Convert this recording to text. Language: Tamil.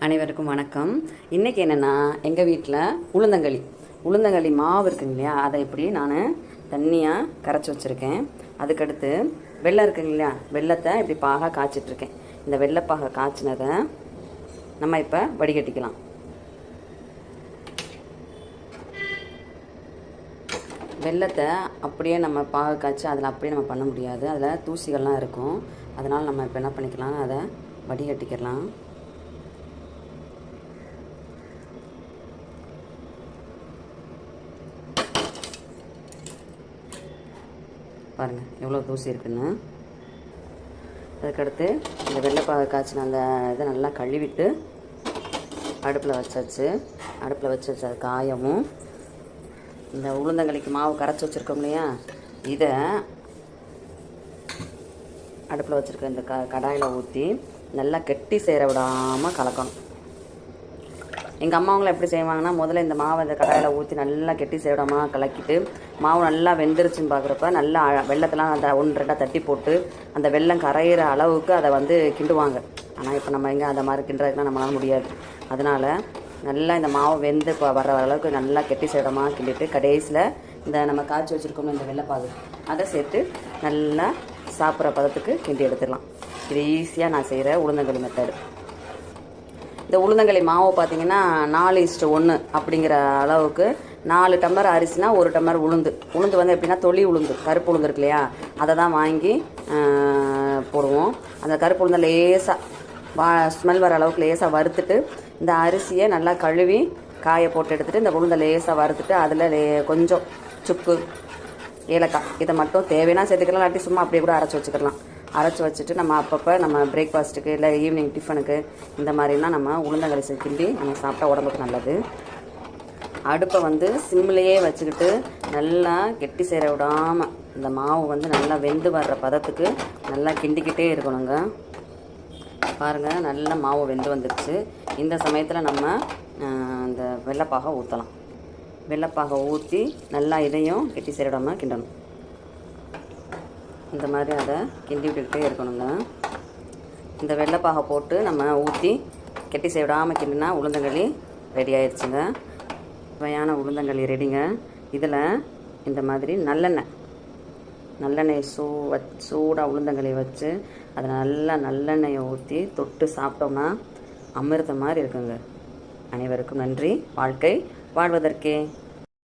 அனைவருக்கும் வணக்கம். இன்றைக்கி என்னென்னா, எங்கள் வீட்டில் உளுந்தங்களி மாவு இருக்குங்க இல்லையா, அதை இப்படி நான் தண்ணியாக கரைச்சி வச்சுருக்கேன். அதுக்கடுத்து வெள்ளம் இருக்குங்க இல்லையா, வெள்ளத்தை இப்படி பாக காய்ச்சிட்ருக்கேன். இந்த வெள்ளைப்பாக காய்ச்சினதை நம்ம இப்போ வடிகட்டிக்கலாம். வெள்ளத்தை அப்படியே நம்ம பாக காய்ச்சி அதில் அப்படியே நம்ம பண்ண முடியாது, அதில் தூசிகள்லாம் இருக்கும். அதனால் நம்ம இப்போ என்ன பண்ணிக்கலாம், அதை வடிகட்டிக்கலாம். பாருங்கள் எவ்வளோ தூசி இருக்குன்னு. அதுக்கடுத்து இந்த வெள்ளைப்பாக காய்ச்சின அந்த இதை நல்லா கழுவிட்டு அடுப்பில் வச்சாச்சு. அது காயவும் இந்த உளுந்தங்களிக்கு மாவு கரைச்சி வச்சுருக்கோம் இல்லையா, இதை அடுப்பில் வச்சுருக்க இந்த கடாயில் ஊற்றி நல்லா கெட்டி சேர விடாமல் கலக்கணும். எங்கள் அம்மாவங்களும் எப்படி செய்வாங்கன்னா, முதல்ல இந்த மாவை இந்த கடாயில் ஊற்றி நல்லா கெட்டி சேவிடாமல் கலக்கிட்டு மாவு நல்லா வெந்துருச்சுன்னு பார்க்குறப்ப நல்லா வெள்ளத்தெல்லாம் அந்த 1-2 தட்டி போட்டு அந்த வெள்ளம் கரையிற அளவுக்கு அதை கிண்டுவாங்க. ஆனால் இப்போ நம்ம எங்கே அந்த மாதிரி கிண்டுறதுக்குலாம் நம்மளால முடியாது. அதனால் நல்லா இந்த மாவு வெந்து இப்போ வர அளவுக்கு நல்லா கெட்டி சேவிடாமல் கிண்டிட்டு கடைசியில் இந்த நம்ம காய்ச்சி வச்சுருக்கோம் இந்த வெள்ளைப்பாகு அதை சேர்த்து நல்லா சாப்பிட்ற பதத்துக்கு கிண்டி எடுத்துடலாம். இது ஈஸியாக நான் செய்கிற உளுந்தங்களி மெத்தடு. இந்த உளுந்தங்களி மாவு பார்த்திங்கன்னா 4:1 அப்படிங்கிற அளவுக்கு 4 டம்ளர் அரிசினா 1 டம்ளர் உளுந்து எப்படின்னா தொளி உளுந்து, கருப்பு உளுந்து இருக்கு இல்லையா, அதை தான் வாங்கி போடுவோம். அந்த கருப்பு உளுந்தை லேசாக ஸ்மெல் வர அளவுக்கு லேசாக வறுத்துட்டு இந்த அரிசியை நல்லா கழுவி காய போட்டு எடுத்துகிட்டு இந்த உளுந்தை லேசாக வறுத்துட்டு அதில் கொஞ்சம் சுக்கு, ஏலக்காய் இதை மட்டும் தேவைன்னா சேர்த்துக்கலாம், இல்லாட்டி சும்மா அப்படியே கூட அரைச்சி வச்சுட்டு நம்ம அப்பப்போ நம்ம பிரேக்ஃபாஸ்ட்டுக்கு இல்லை ஈவினிங் டிஃபனுக்கு இந்த மாதிரிலாம் நம்ம உளுந்தங்களி கிண்டி நம்ம சாப்பிட்டா உடம்புக்கு நல்லது. அடுப்பை சிம்லேயே வச்சுக்கிட்டு நல்லா கெட்டி சேர விடாமல் இந்த மாவு நல்லா வெந்து வர்ற பதத்துக்கு நல்லா கிண்டிக்கிட்டே இருக்கணுங்க. பாருங்கள், நல்லா மாவு வெந்து வந்துடுச்சு. இந்த சமயத்தில் நம்ம இந்த வெள்ளைப்பாகை ஊற்றலாம். வெள்ளைப்பாகை ஊற்றி நல்லா இதையும் கெட்டி சேர விடாமல் கிண்டணும். இந்த மாதிரி அதை கிண்டி விட்டுக்கிட்டே இருக்கணுங்க. இந்த வெள்ளைப்பாகை போட்டு நம்ம ஊற்றி கெட்டி சேவிடாமல் கிண்டினா உளுந்தங்களி ரெடி ஆயிடுச்சுங்க. சுவையான உளுந்தங்களி ரெடிங்க. இதில் இந்த மாதிரி நல்லெண்ணெய் சூடாக உளுந்தங்களி வச்சு அதை நல்லெண்ணெயை ஊற்றி தொட்டு சாப்பிட்டோம்னா அமிர்தம் மாதிரி இருக்குங்க. அனைவருக்கும் நன்றி. வாழ்க்கை வாழ்வதற்கே.